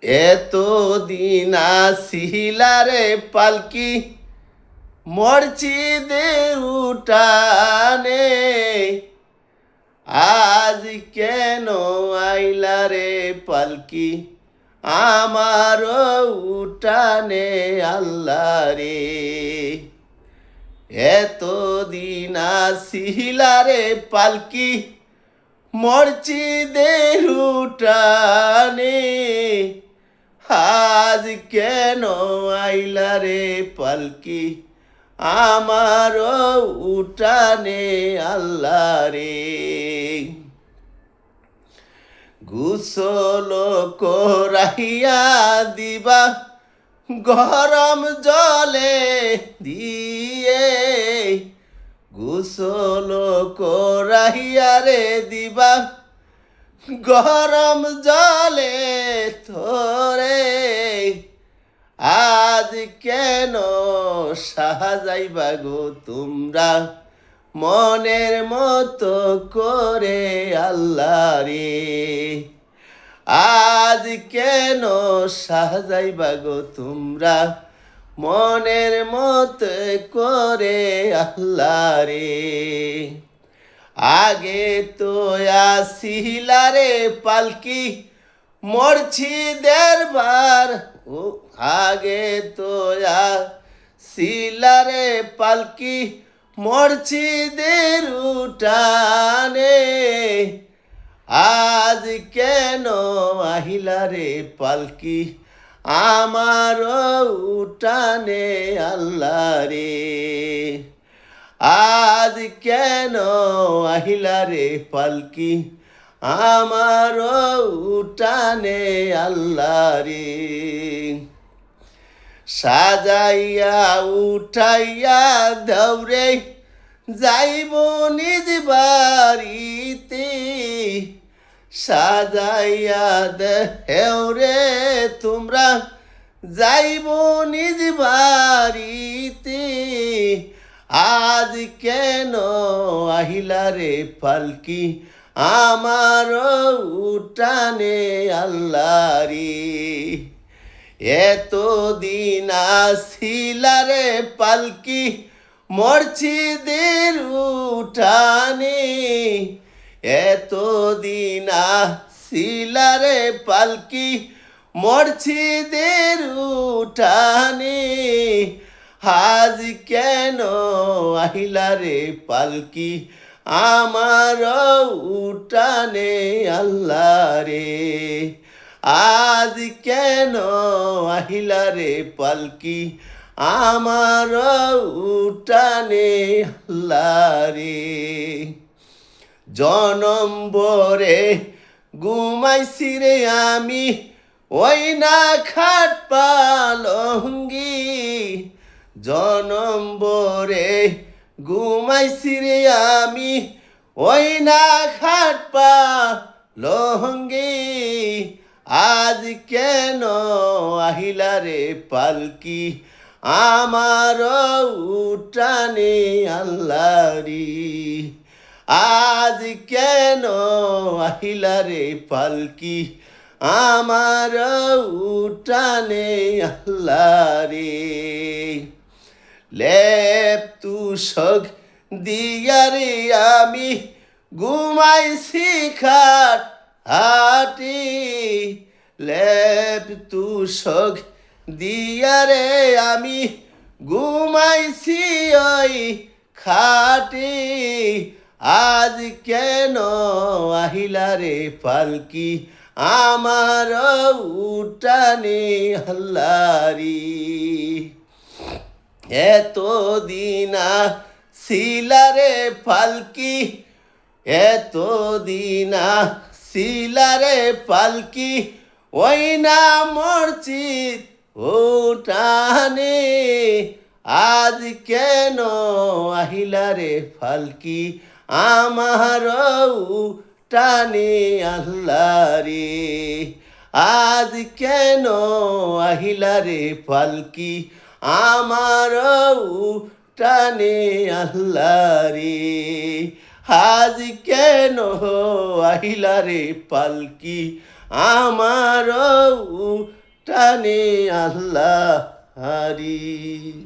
এতদিন আসিলারে পালকি মসজিদের উঠানে, আজ কেন আইলারে পালকি আমার উঠানে আল্লাহ রে। এতদিন আসিলারে পালকি মসজিদের উঠানে, আজ কেন আইলারে পালকি আমার উঠানে আল্লাহ রে। গোসল করাইয়া দিবা গরম জলে দিয়ে, গোসল করাইয়া রে দিবা গরম জলে ধরে, আজ কেন সাজাইবা গো তোমরা মনের মতো করে আল্লাহ রে। আজ কেন সাজাইবা গো তোমরা মনের মতো করে আল্লাহ রে। আগে তো আসিলারে পালকি মসজিদের বার, ও আগে তো আসিলারে পালকি মসজিদের উঠানে, আজ কেন আহিলারে পালকি আমার উঠানে আল্লাহ রে। আজ কেন আহিলারে পালকি আমার উঠানে আল্লাহ রে। সাজাইয়া উঠাইয়া দৌড়ে যাইব নিজ বাড়িতে, সাজাইয়া দেওরে তোমরা যাইব নিজ বাড়িতে, আজ কেন আহিলারে পালকি আমার উঠানে আল্লাহ রে। এতদিন আসিলারে পালকি মসজিদের উঠানে, এতদিন আসিলারে পালকি মসজিদের উঠানে, আজ কেন আহিলারে পালকি আমার উঠানে আল্লাহ রে। আজ কেন আহিলারে পালকি আমার উঠানে আল্লাহ রে। জনম বরে ঘুমাইছি রে আমি ওই না খাট পালঙ্গি, জনম বরে ঘুমাইছি রে আমি ওই না খাট পালঙ্গি, আজ কেন আহিলারে পালকি আমার উঠানে আল্লাহ রে। আজ কেন আহিলারে পালকি আমার উঠানে আল্লাহ রে। লেপ তুষক দিয়ারে আমি ঘুমাইছি খাট হাটি, লেপ তুষক দিয়ারে আমি ঘুমাইছি ওই খাটি, আজ কেন আহিলারে পালকি আমার উঠানে আল্লাহ রে। এতদিন আসিলারে পালকি, এতদিন আসিলারে পালকি ওই না মসজিদ উঠানে, আজ কেন আহিলারে পালকি আমার উঠানে আল্লাহ রে। আজ কেন আহিলারে পালকি আমার উঠানে আল্লাহ রে। আজ কেন আহিলারে পালকি আমার টানে আল্লাহ হারি।